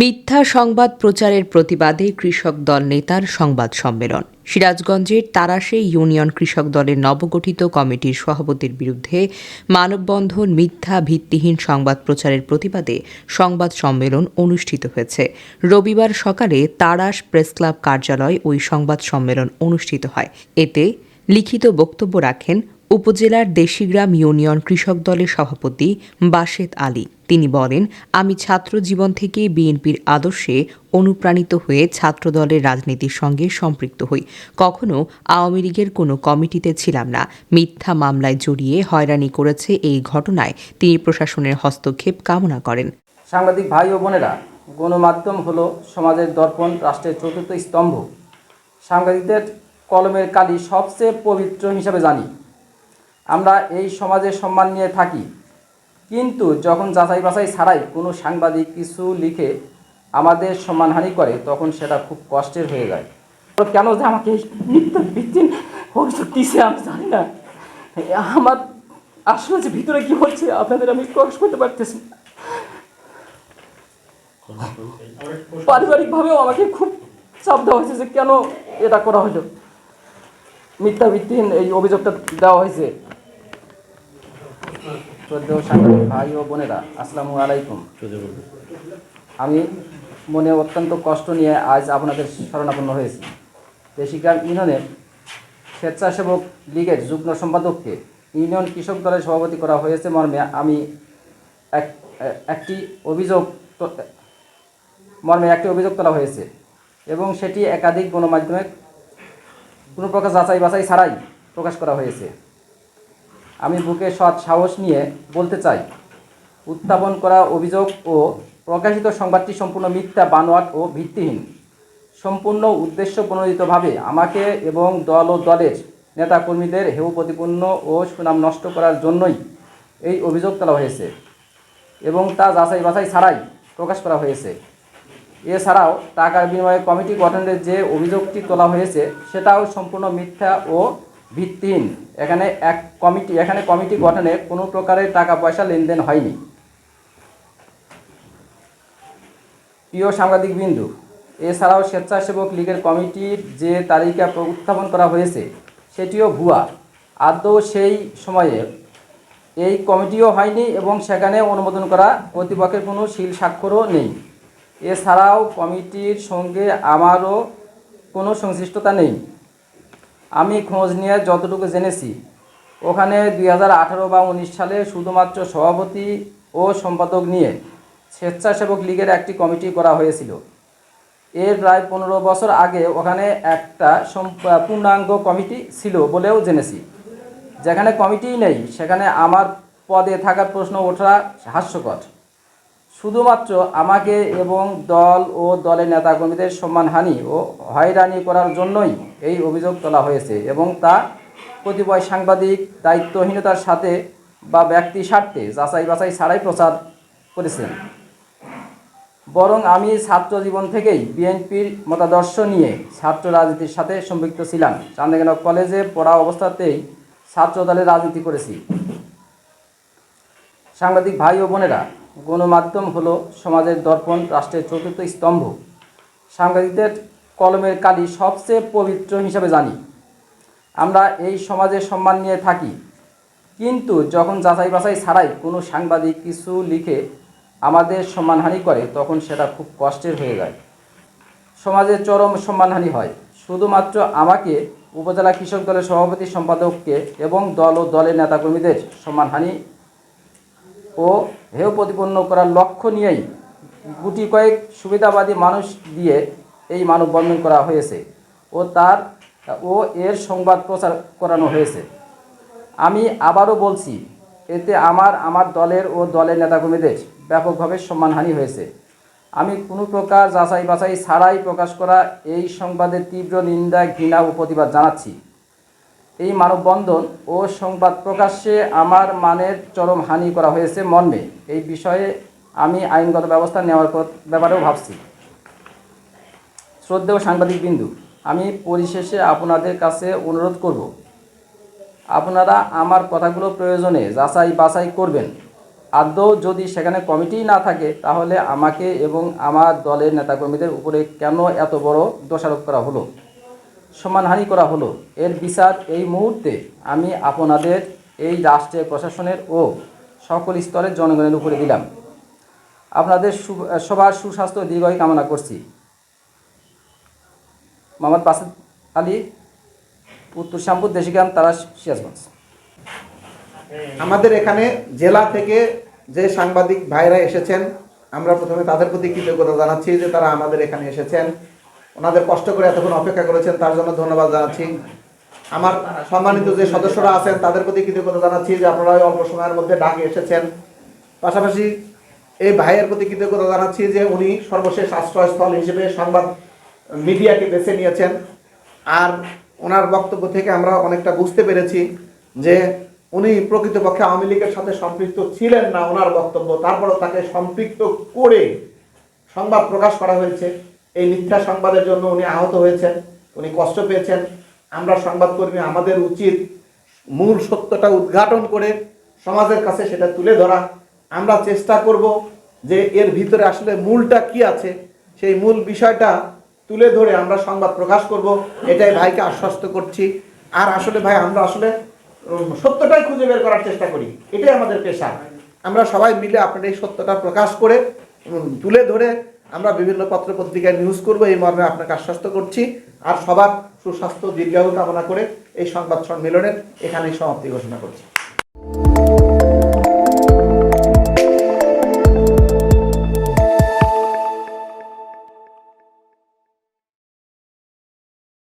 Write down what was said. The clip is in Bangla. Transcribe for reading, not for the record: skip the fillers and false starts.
মিথ্যা সংবাদ প্রচারের প্রতিবাদে কৃষক দল নেতার সংবাদ সম্মেলন। সিরাজগঞ্জের তারাশে ইউনিয়ন কৃষক দলের নবগঠিত কমিটির সভাপতির বিরুদ্ধে মানববন্ধন মিথ্যা ভিত্তিহীন সংবাদ প্রচারের প্রতিবাদে সংবাদ সম্মেলন অনুষ্ঠিত হয়েছে। রবিবার সকালে তারাশ প্রেসক্লাব কার্যালয়ে ওই সংবাদ সম্মেলন অনুষ্ঠিত হয়। এতে লিখিত বক্তব্য রাখেন উপজেলার দেশিগ্রাম ইউনিয়ন কৃষক দলের সভাপতি বাশেত আলী। তিনি বলেন, আমি ছাত্র জীবন থেকে বিএনপির আদর্শে অনুপ্রাণিত হয়ে ছাত্রদলের রাজনীতির সঙ্গে সম্পৃক্ত হই। কখনো আওয়ামী লীগের কোনো কমিটিতে ছিলাম না। মিথ্যা মামলায় জড়িয়ে হয়রানি করেছে এই ঘটনায় তিনি প্রশাসনের হস্তক্ষেপ কামনা করেন। সাংবাদিক ভাই ও বোনেরা, গণমাধ্যম হলো সমাজের দর্পণ, রাষ্ট্রের চতুর্থ স্তম্ভ। সাংবাদিকদের কলমের কালি সবচেয়ে পবিত্র হিসাবে জানি। আমরা এই সমাজের সম্মান নিয়ে থাকি, কিন্তু যখন যাচাই বাছাই ছাড়াই কোনো সাংবাদিক কিছু লিখে আমাদের সম্মানহানি করে, তখন সেটা খুব কষ্টের হয়ে যায়। কেন যে আমাকে এই মিথ্যা ভিত্তিহীন অভিযোগ দিচ্ছে আমি জানি না। আমার আসলে যে ভিতরে কি হচ্ছে আপনাদের আমি প্রকাশ করতে পারতেছি না। পারিবারিকভাবেও আমাকে খুব চাপ দেওয়া হয়েছে যে কেন এটা করা হলো, মিথ্যা ভিত্তিহীন এই অভিযোগটা দেওয়া হয়েছে। সাংবাদিক ভাই ও বোনেরা, আসসালামু আলাইকুম। আমি মনে অত্যন্ত কষ্ট নিয়ে আজ আপনাদের শরণাপন্ন হয়েছি। দেশিগ্রাম ইউনিয়নের স্বেচ্ছাসেবক লীগের যুগ্ম সম্পাদককে ইউনিয়ন কৃষক দলের সভাপতি করা হয়েছে মর্মে একটি অভিযোগ তোলা হয়েছে এবং সেটি একাধিক গণমাধ্যমে কোনো প্রকার যাচাই বাছাই ছাড়াই প্রকাশ করা হয়েছে। আমি বুকে সৎ সাহস নিয়ে বলতে চাই, উত্থাপন করা অভিযোগ ও প্রকাশিত সংবাদটি সম্পূর্ণ মিথ্যা, বানোয়াট ও ভিত্তিহীন। সম্পূর্ণ উদ্দেশ্য প্রণোদিতভাবে আমাকে এবং দল ও দলের নেতাকর্মীদের হেয় প্রতিপন্ন ও সুনাম নষ্ট করার জন্যই এই অভিযোগ তোলা হয়েছে এবং তা যাচাই বাছাই ছাড়াই প্রকাশ করা হয়েছে। এছাড়াও টাকার বিনিময়ে কমিটি গঠনের যে অভিযোগটি তোলা হয়েছে সেটাও সম্পূর্ণ মিথ্যা ও ভিত্তিহীন। এখানে কমিটি গঠনে কোনো প্রকারের টাকা পয়সা লেনদেন হয়নি। প্রিয় সাংবাদিক বিন্দু, এছাড়াও স্বেচ্ছাসেবক লীগের কমিটির যে তালিকা উত্থাপন করা হয়েছে সেটিও ভুয়া। আদৌ সেই সময়ে এই কমিটিও হয়নি এবং সেখানে অনুমোদন করা কর্তৃপক্ষের কোনো সিল স্বাক্ষরও নেই। এছাড়াও কমিটির সঙ্গে আমারও কোনো সংশ্লিষ্টতা নেই। আমি খোঁজ নিয়ে যতটুকু জেনেছি, ওখানে 2018 বা 19 সালে শুধুমাত্র সভাপতি ও সম্পাদক নিয়ে স্বেচ্ছাসেবক লীগের একটি কমিটি করা হয়েছিল। এর প্রায় 15 বছর আগে ওখানে একটা পূর্ণাঙ্গ কমিটি ছিল বলেও জেনেছি। যেখানে কমিটিই নেই সেখানে আমার পদে থাকার প্রশ্ন ওঠা হাস্যকর। শুধুমাত্র আমাকে এবং দল ও দলের নেতাকর্মীদের সম্মানহানি ও হয়রানি করার জন্যই এই অভিযোগ তোলা হয়েছে এবং তা কতিপয় সাংবাদিক দায়িত্বহীনতার সাথে বা ব্যক্তি স্বার্থে যাচাই বাছাই ছাড়াই প্রচার করেছেন। বরং আমি ছাত্র জীবন থেকেই বিএনপির মতাদর্শ নিয়ে ছাত্র রাজনীতির সাথে সম্পৃক্ত ছিলাম। চান্দিনা কলেজে পড়া অবস্থাতেই ছাত্র দলের রাজনীতি করেছি। সাংবাদিক ভাই ও বোনেরা, গণমাধ্যম হলো সমাজের দর্পণ, রাষ্ট্রের চতুর্থ স্তম্ভ। সাংবাদিকদের কলমের কালি সবচেয়ে পবিত্র হিসাবে জানি। আমরা এই সমাজের সম্মান নিয়ে থাকি, কিন্তু যখন যাচাই বাছাই ছাড়াই কোনো সাংবাদিক কিছু লিখে আমাদের সম্মানহানি করে, তখন সেটা খুব কষ্টের হয়ে যায়। সমাজের চরম সম্মানহানি হয়। শুধুমাত্র আমাকে, উপজেলা কৃষক দলের সভাপতি সম্পাদককে এবং দল ও দলের নেতাকর্মীদের সম্মানহানি ও হেয় প্রতিপন্ন করার লক্ষ্য নিয়েই গুটি কয়েক সুবিধাবাদী মানুষ দিয়ে এই মানববন্ধন করা হয়েছে ও এর সংবাদ প্রচার করানো হয়েছে। আমি আবারও বলছি, এতে আমার দলের ও দলের নেতাকর্মীদের ব্যাপকভাবে সম্মানহানি হয়েছে। আমি কোনো প্রকার যাচাই বাছাই ছাড়াই প্রকাশ করা এই সংবাদের তীব্র নিন্দা, ঘৃণা ও প্রতিবাদ জানাচ্ছি। এই মানববন্ধন ও সংবাদ প্রকাশ্যে আমার মানের চরম হানি করা হয়েছে মর্মে এই বিষয়ে আমি আইনগত ব্যবস্থা নেওয়ার ব্যাপারেও ভাবছি। শ্রদ্ধেয় সাংবাদিক বিন্দু, আমি পরিশেষে আপনাদের কাছে অনুরোধ করব, আপনারা আমার কথাগুলো প্রয়োজনে যাচাই বাছাই করবেন আদৌ যদি সেখানে কমিটিই না থাকে তাহলে আমাকে এবং আমার দলের নেতাকর্মীদের উপরে কেন এত বড় দোষারোপ করা হলো, সম্মানহানি করা হলো? এর বিচার এই মুহূর্তে আমি আপনাদের এই রাষ্ট্রের প্রশাসনের ও সকল স্তরের জনগণের উপরে দিলাম। আপনাদের সবার সুস্বাস্থ্য দীর্ঘায়ু কামনা করছি। মোহাম্মদ বাসেদ আলী, উত্তর শ্যামপুর, দেশিগ্রাম, তারাস, সিরাজগঞ্জ। আমাদের এখানে জেলা থেকে যে সাংবাদিক ভাইরা এসেছেন, আমরা প্রথমে তাদের প্রতি কৃতজ্ঞতা জানাচ্ছি যে তারা আমাদের এখানে এসেছেন, ওনাদের কষ্ট করে এতক্ষণ অপেক্ষা করেছেন, তার জন্য ধন্যবাদ জানাচ্ছি। আমার সম্মানিত যে সদস্যরা আছেন তাদের প্রতি কৃতজ্ঞতা জানাচ্ছি যে আপনারা ওই অল্প সময়ের মধ্যে ডাকে এসেছেন। পাশাপাশি এই ভাইয়ের প্রতি কৃতজ্ঞতা জানাচ্ছি যে উনি সর্বশেষ আশ্রয়স্থল হিসেবে সংবাদ মিডিয়াকে বেছে নিয়েছেন। আর ওনার বক্তব্য থেকে আমরা অনেকটা বুঝতে পেরেছি যে উনি প্রকৃতপক্ষে আওয়ামী লীগের সাথে সম্পৃক্ত ছিলেন না ওনার বক্তব্য, তারপরেও তাকে সম্পৃক্ত করে সংবাদ প্রকাশ করা হয়েছে। এই মিথ্যা সংবাদের জন্য উনি আহত হয়েছেন, উনি কষ্ট পেয়েছেন। আমরা সংবাদকর্মী, আমাদের উচিত মূল সত্যটা উদ্ঘাটন করে সমাজের কাছে সেটা তুলে ধরা। আমরা চেষ্টা করব যে এর ভিতরে আসলে মূলটা কি আছে, সেই মূল বিষয়টা তুলে ধরে আমরা সংবাদ প্রকাশ করব, এটাই ভাইকে আশ্বস্ত করছি। আর আসলে ভাই আমরা আসলে সত্যটাই খুঁজে বের করার চেষ্টা করি, এটাই আমাদের পেশা। আমরা সবাই মিলে আপনার এই সত্যটা প্রকাশ করে তুলে ধরে আমরা বিভিন্ন পত্র পত্রিকায় নিউজ করব, এই মর্মে আপনাকে আশ্বস্ত করছি। আর সবার সুস্বাস্থ্য দীর্ঘায়ু কামনা করে এই সংবাদ সম্মেলনের এখানেই সমাপ্তি ঘোষণা করছি।